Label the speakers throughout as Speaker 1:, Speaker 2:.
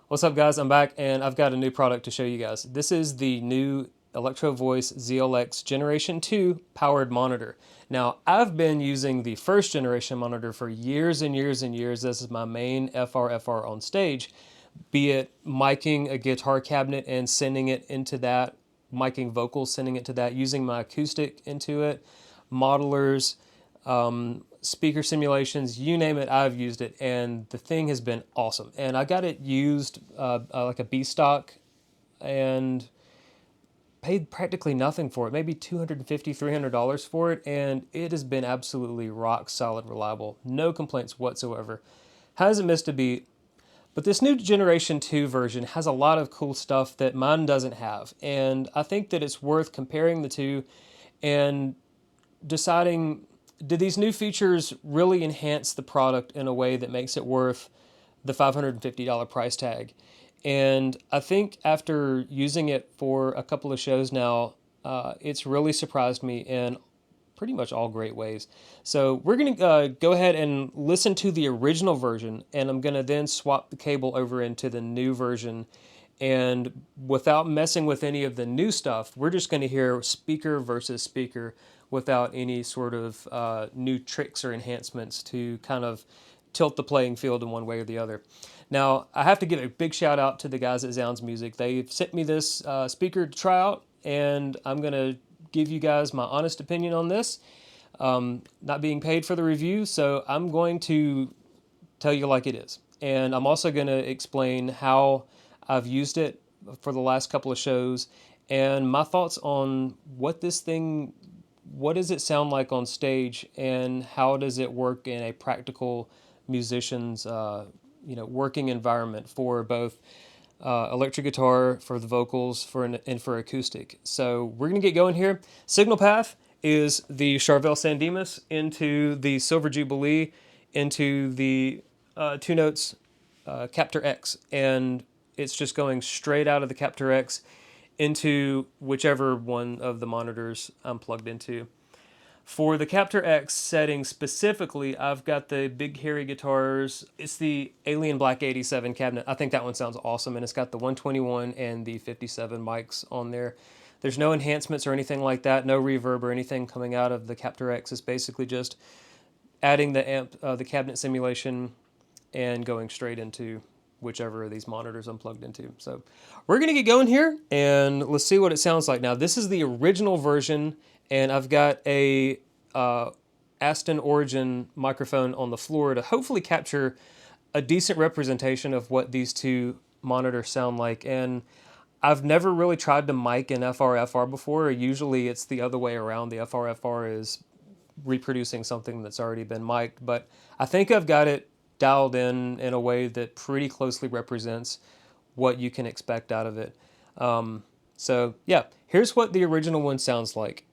Speaker 1: What's up guys, I'm back and I've got a new product to show you guys. This is the new Electro Voice ZLX Generation 2 powered monitor. Now I've been using the first generation monitor for years and years and years. This is my main FRFR on stage, be it miking a guitar cabinet and sending it into that, miking vocals, sending it to that, using my acoustic into it, modelers, speaker simulations, you name it, I've used it, and the thing has been awesome. And I got it used like a B stock and paid practically nothing for it, maybe $250, $300 for it, and it has been absolutely rock solid reliable. No complaints whatsoever. Hasn't missed a beat. But this new Generation 2 version has a lot of cool stuff that mine doesn't have, and I think that it's worth comparing the two and deciding, do these new features really enhance the product in a way that makes it worth the $550 price tag? And I think after using it for a couple of shows now, it's really surprised me in pretty much all great ways. So we're going to go ahead and listen to the original version, and I'm going to then swap the cable over into the new version. And without messing with any of the new stuff, we're just going to hear speaker versus speaker without any sort of new tricks or enhancements to kind of tilt the playing field in one way or the other. Now, I have to give a big shout out to the guys at Zzounds Music. They've sent me this speaker to try out, and I'm going to give you guys my honest opinion on this. Not being paid for the review, so I'm going to tell you like it is. And I'm also going to explain how I've used it for the last couple of shows and my thoughts on what this thing, what does it sound like on stage, and how does it work in a practical musician's working environment for both electric guitar, for the vocals, and for acoustic. So we're going to get going here. Signal path is the Charvel San Dimas into the Silver Jubilee into the two notes Captor X, and it's just going straight out of the Captor X into whichever one of the monitors I'm plugged into. For the Captor X setting specifically, I've got the big hairy guitars. It's the Alien Black 87 cabinet. I think that one sounds awesome, and it's got the 121 and the 57 mics on there. There's no enhancements or anything like that, no reverb or anything coming out of the Captor X. It's basically just adding the amp, the cabinet simulation, and going straight into whichever of these monitors I'm plugged into. So we're gonna get going here and let's see what it sounds like. Now this is the original version, and I've got a Aston Origin microphone on the floor to hopefully capture a decent representation of what these two monitors sound like. And I've never really tried to mic in FRFR before. Usually it's the other way around. The FRFR is reproducing something that's already been mic'd, but I think I've got it dialed in a way that pretty closely represents what you can expect out of it. So yeah, here's what the original one sounds like.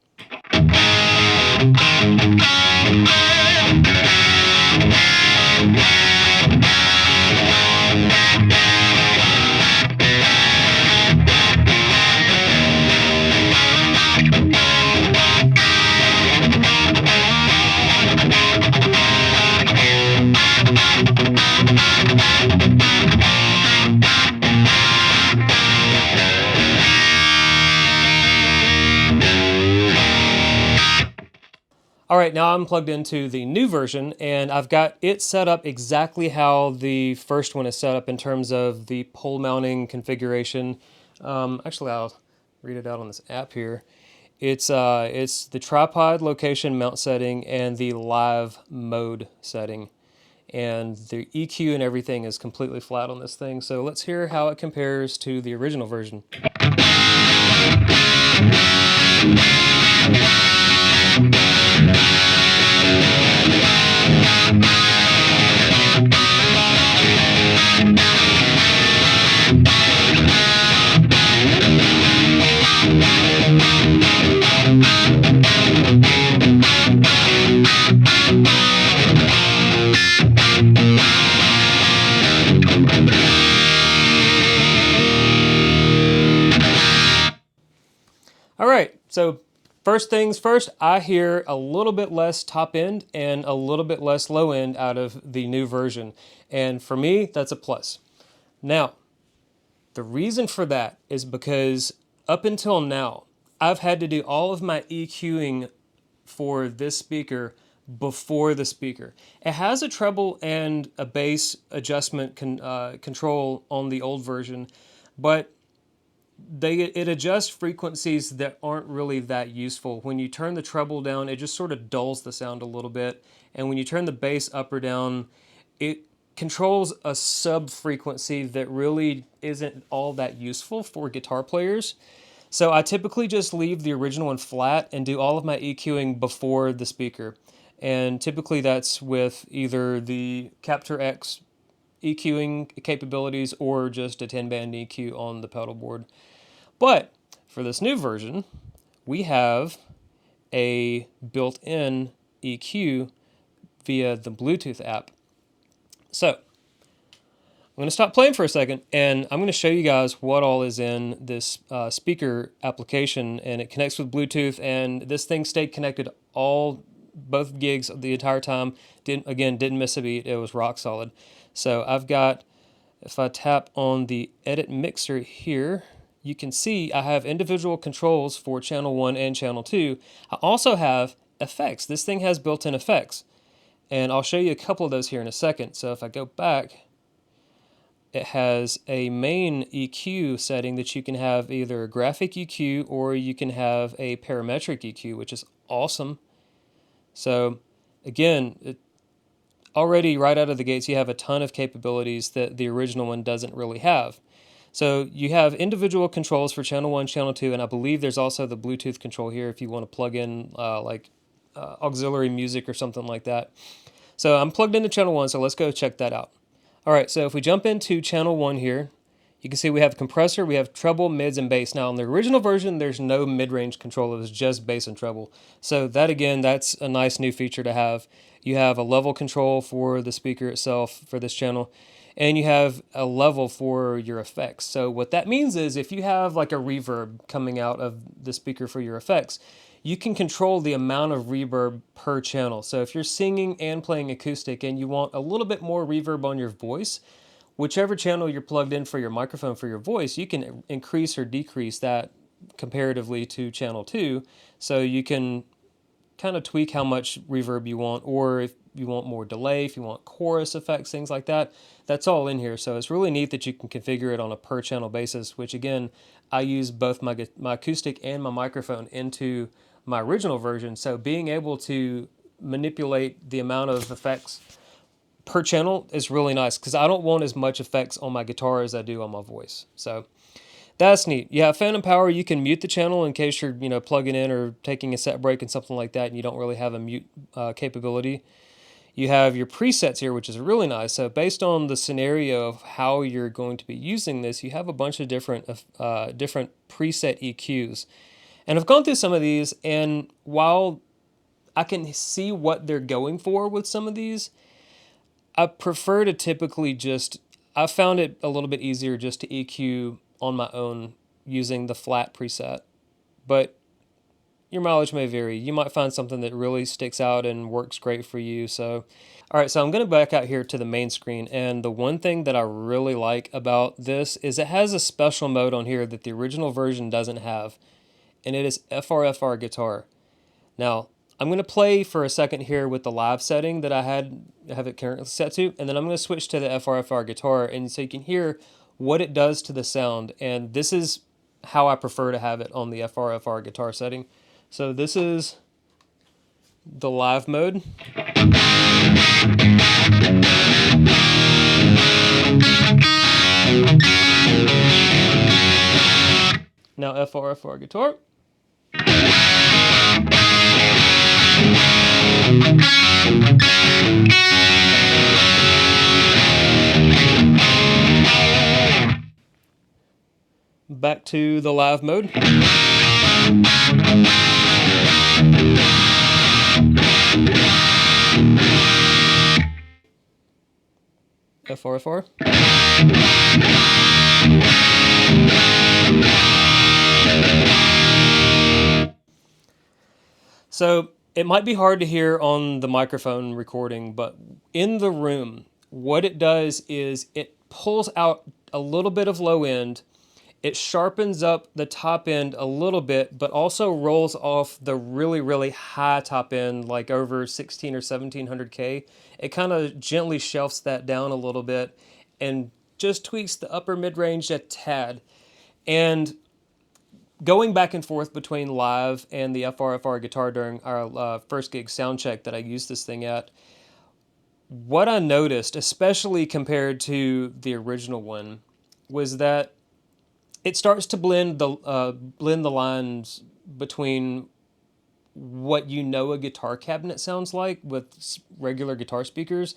Speaker 1: All right, now I'm plugged into the new version, and I've got it set up exactly how the first one is set up in terms of the pole mounting configuration. Actually, I'll read it out on this app here. It's the tripod location mount setting and the live mode setting. And the EQ and everything is completely flat on this thing. So let's hear how it compares to the original version. All right, so first things first, I hear a little bit less top end and a little bit less low end out of the new version. And for me, that's a plus. Now, The reason for that is because up until now, I've had to do all of my EQing for this speaker before the speaker. It has a treble and a bass adjustment control on the old version, but it adjusts frequencies that aren't really that useful. When you turn the treble down, it just sort of dulls the sound a little bit, and when you turn the bass up or down, it controls a sub frequency that really isn't all that useful for guitar players. So I typically just leave the original one flat and do all of my EQing before the speaker. And typically that's with either the Captor X EQing capabilities or just a 10-band EQ on the pedal board. But for this new version, we have a built-in EQ via the Bluetooth app. So I'm going to stop playing for a second, and I'm going to show you guys what all is in this speaker application, and it connects with Bluetooth, and this thing stayed connected both gigs the entire time. Didn't miss a beat. It was rock solid. So I've got, if I tap on the edit mixer here, you can see I have individual controls for channel 1 and channel 2. I also have effects. This thing has built-in effects, and I'll show you a couple of those here in a second. So if I go back, it has a main EQ setting that you can have either a graphic EQ or you can have a parametric EQ, which is awesome. So again, already right out of the gates, you have a ton of capabilities that the original one doesn't really have. So you have individual controls for channel 1, channel 2, and I believe there's also the Bluetooth control here if you want to plug in auxiliary music or something like that. So I'm plugged into channel 1, so let's go check that out. All right, so if we jump into channel 1 here, you can see we have compressor, we have treble, mids, and bass. Now in the original version, there's no mid-range control, it was just bass and treble. So that again, that's a nice new feature to have. You have a level control for the speaker itself for this channel, and you have a level for your effects. So what that means is if you have like a reverb coming out of the speaker for your effects, you can control the amount of reverb per channel. So if you're singing and playing acoustic and you want a little bit more reverb on your voice, whichever channel you're plugged in for your microphone for your voice, you can increase or decrease that comparatively to channel 2. So you can kind of tweak how much reverb you want, or if you want more delay, if you want chorus effects, things like that, that's all in here. So it's really neat that you can configure it on a per channel basis, which again, I use both my acoustic and my microphone into my original version. So being able to manipulate the amount of effects per channel is really nice because I don't want as much effects on my guitar as I do on my voice. So that's neat. You have phantom power. You can mute the channel in case you're plugging in or taking a set break and something like that, and you don't really have a mute capability. You have your presets here, which is really nice. So based on the scenario of how you're going to be using this, you have a bunch of different preset EQs. And I've gone through some of these, and while I can see what they're going for with some of these, I prefer to typically I found it a little bit easier just to EQ on my own using the flat preset. But your mileage may vary. You might find something that really sticks out and works great for you. So, all right, so I'm going to back out here to the main screen. And the one thing that I really like about this is it has a special mode on here that the original version doesn't have. And it is FRFR guitar. Now, I'm going to play for a second here with the live setting that I have it currently set to, and then I'm going to switch to the FRFR guitar, and so you can hear what it does to the sound, and this is how I prefer to have it on the FRFR guitar setting. So this is the live mode. Now FRFR guitar. Back to the live mode. FRFR. So it might be hard to hear on the microphone recording, but in the room, what it does is it pulls out a little bit of low end. It sharpens up the top end a little bit, but also rolls off the really, really high top end, like over 16 or 1700K. It kind of gently shelves that down a little bit and just tweaks the upper mid-range a tad. And going back and forth between live and the FRFR guitar during our first gig sound check that I used this thing at, what I noticed, especially compared to the original one, was that it starts to blend the lines between what you know a guitar cabinet sounds like with regular guitar speakers,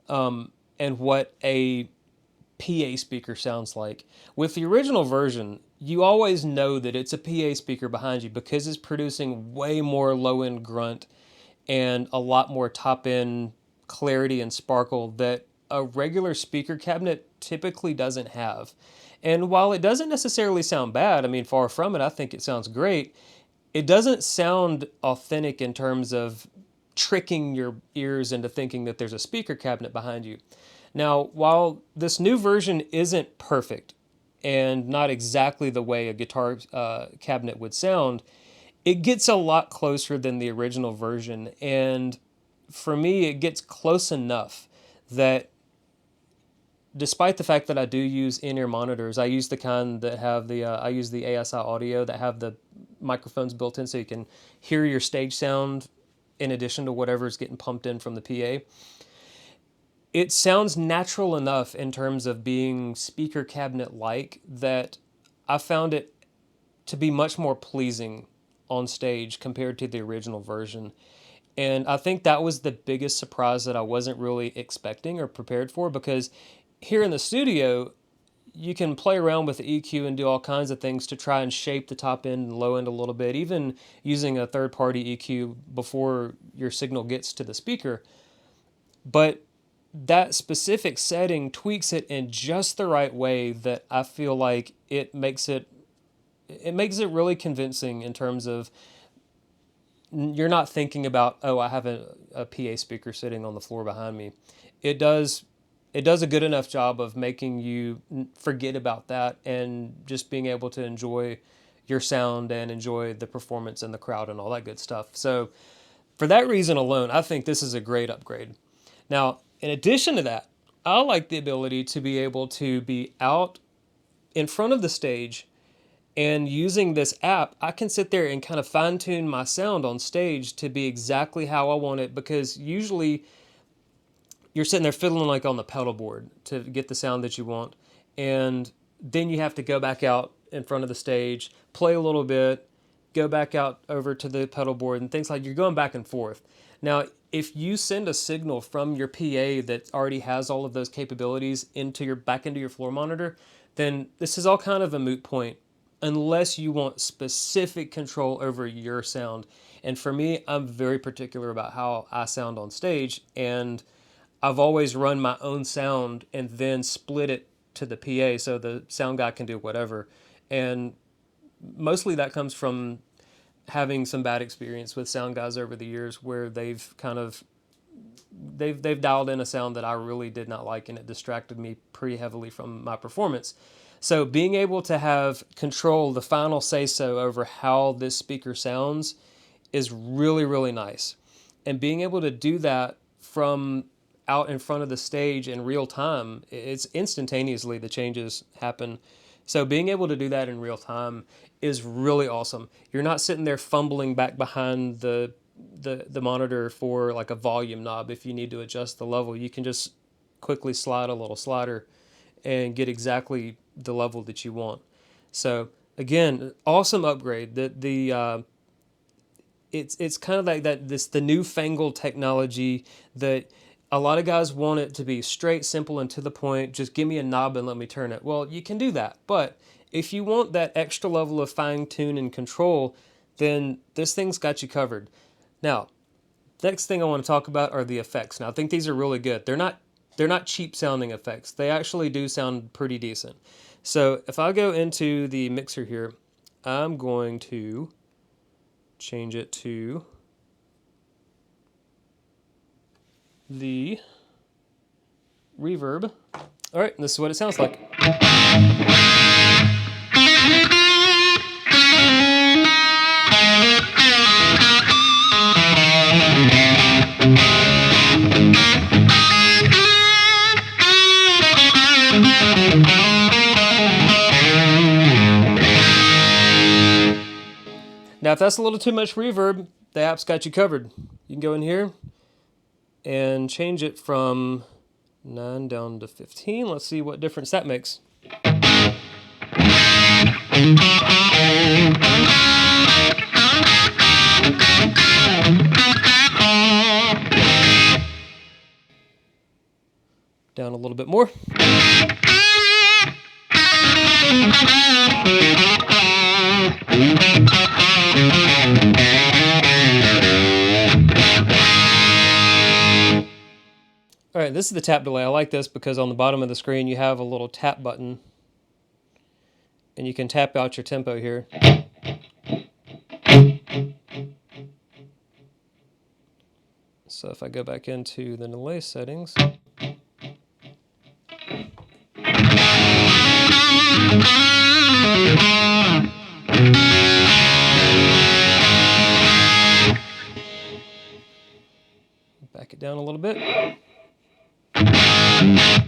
Speaker 1: and what a PA speaker sounds like. With the original version, you always know that it's a PA speaker behind you because it's producing way more low-end grunt and a lot more top-end clarity and sparkle that a regular speaker cabinet typically doesn't have. And while it doesn't necessarily sound bad, I mean, far from it, I think it sounds great, it doesn't sound authentic in terms of tricking your ears into thinking that there's a speaker cabinet behind you. Now, while this new version isn't perfect and not exactly the way a guitar cabinet would sound, it gets a lot closer than the original version. And for me, it gets close enough that despite the fact that I do use in-ear monitors, I use the kind that have the, I use the ASI audio that have the microphones built in so you can hear your stage sound in addition to whatever's getting pumped in from the PA. It sounds natural enough in terms of being speaker cabinet-like that I found it to be much more pleasing on stage compared to the original version. And I think that was the biggest surprise that I wasn't really expecting or prepared for, because here in the studio, you can play around with the EQ and do all kinds of things to try and shape the top end and low end a little bit, even using a third-party EQ before your signal gets to the speaker. But that specific setting tweaks it in just the right way that I feel like it makes it really convincing in terms of you're not thinking about, oh, I have a PA speaker sitting on the floor behind me. It does a good enough job of making you forget about that and just being able to enjoy your sound and enjoy the performance and the crowd and all that good stuff. So for that reason alone, I think this is a great upgrade. Now, in addition to that, I like the ability to be able to be out in front of the stage, and using this app, I can sit there and kind of fine-tune my sound on stage to be exactly how I want it, because usually you're sitting there fiddling like on the pedal board to get the sound that you want, and then you have to go back out in front of the stage, play a little bit, go back out over to the pedal board and things like you're going back and forth. Now, if you send a signal from your PA that already has all of those capabilities back into your floor monitor, then this is all kind of a moot point unless you want specific control over your sound. And for me, I'm very particular about how I sound on stage, and I've always run my own sound and then split it to the PA so the sound guy can do whatever. And mostly that comes from having some bad experience with sound guys over the years where they've dialed in a sound that I really did not like, and it distracted me pretty heavily from my performance. So being able to have control, the final say-so over how this speaker sounds is really, really nice. And being able to do that from out in front of the stage in real time, it's instantaneously the changes happen. So being able to do that in real time is really awesome. You're not sitting there fumbling back behind the monitor for like a volume knob. If you need to adjust the level, you can just quickly slide a little slider and get exactly the level that you want. So again, awesome upgrade. It's kind of like the newfangled technology that a lot of guys want it to be straight, simple, and to the point. Just give me a knob and let me turn it. Well, you can do that, but if you want that extra level of fine-tune and control, then this thing's got you covered. Now, next thing I want to talk about are the effects. Now, I think these are really good. They're not cheap sounding effects. They actually do sound pretty decent. So if I go into the mixer here, I'm going to change it to the reverb. All right, and this is what it sounds like. Now, if that's a little too much reverb, the app's got you covered. You can go in here and change it from 9 down to 15. Let's see what difference that makes. Down a little bit more. All right, this is the tap delay. I like this because on the bottom of the screen you have a little tap button and you can tap out your tempo here. So if I go back into the delay settings, back it down a little bit. I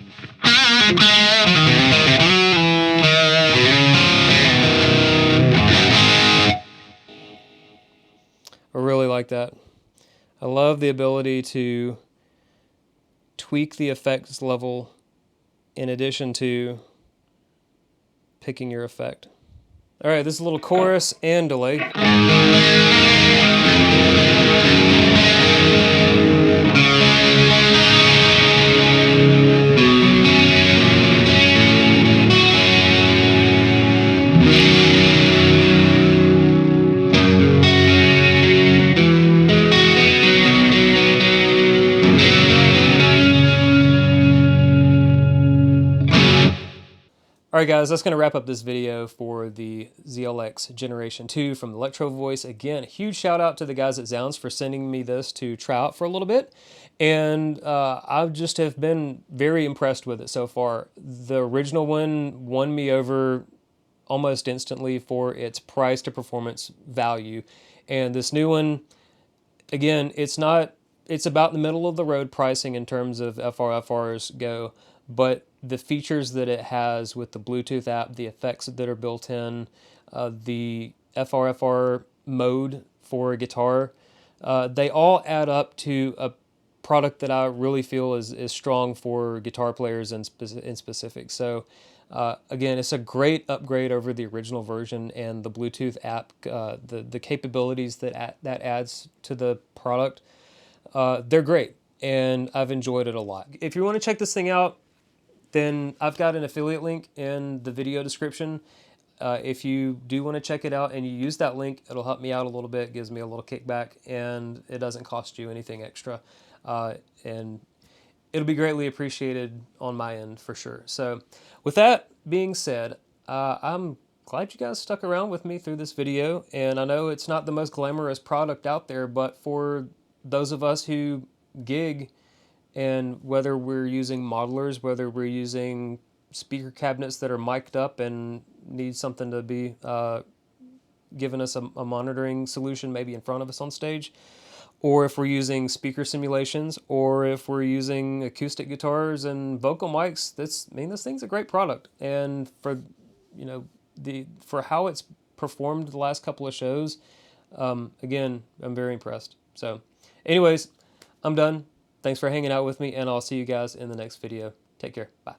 Speaker 1: really like that. I love the ability to tweak the effects level in addition to picking your effect. All right, this is a little chorus and delay. Alright guys, that's going to wrap up this video for the ZLX Generation 2 from Electro Voice. Again, a huge shout out to the guys at Zzounds for sending me this to try out for a little bit. And I just have been very impressed with it so far. The original one won me over almost instantly for its price to performance value. And this new one, again, it's about the middle of the road pricing in terms of FRFRs go, but the features that it has with the Bluetooth app, the effects that are built in, the FRFR mode for a guitar, they all add up to a product that I really feel is strong for guitar players in specific. So again, it's a great upgrade over the original version, and the Bluetooth app, the capabilities that adds to the product, they're great, and I've enjoyed it a lot. If you want to check this thing out, then I've got an affiliate link in the video description. If you do want to check it out and you use that link, it'll help me out a little bit, gives me a little kickback, and it doesn't cost you anything extra. And it'll be greatly appreciated on my end for sure. So with that being said, I'm glad you guys stuck around with me through this video. And I know it's not the most glamorous product out there, but for those of us who gig, and whether we're using modelers, whether we're using speaker cabinets that are mic'd up and need something to be giving us a monitoring solution maybe in front of us on stage, or if we're using speaker simulations, or if we're using acoustic guitars and vocal mics, this thing's a great product. And for for how it's performed the last couple of shows, again, I'm very impressed. So anyways, I'm done. Thanks for hanging out with me, and I'll see you guys in the next video. Take care. Bye.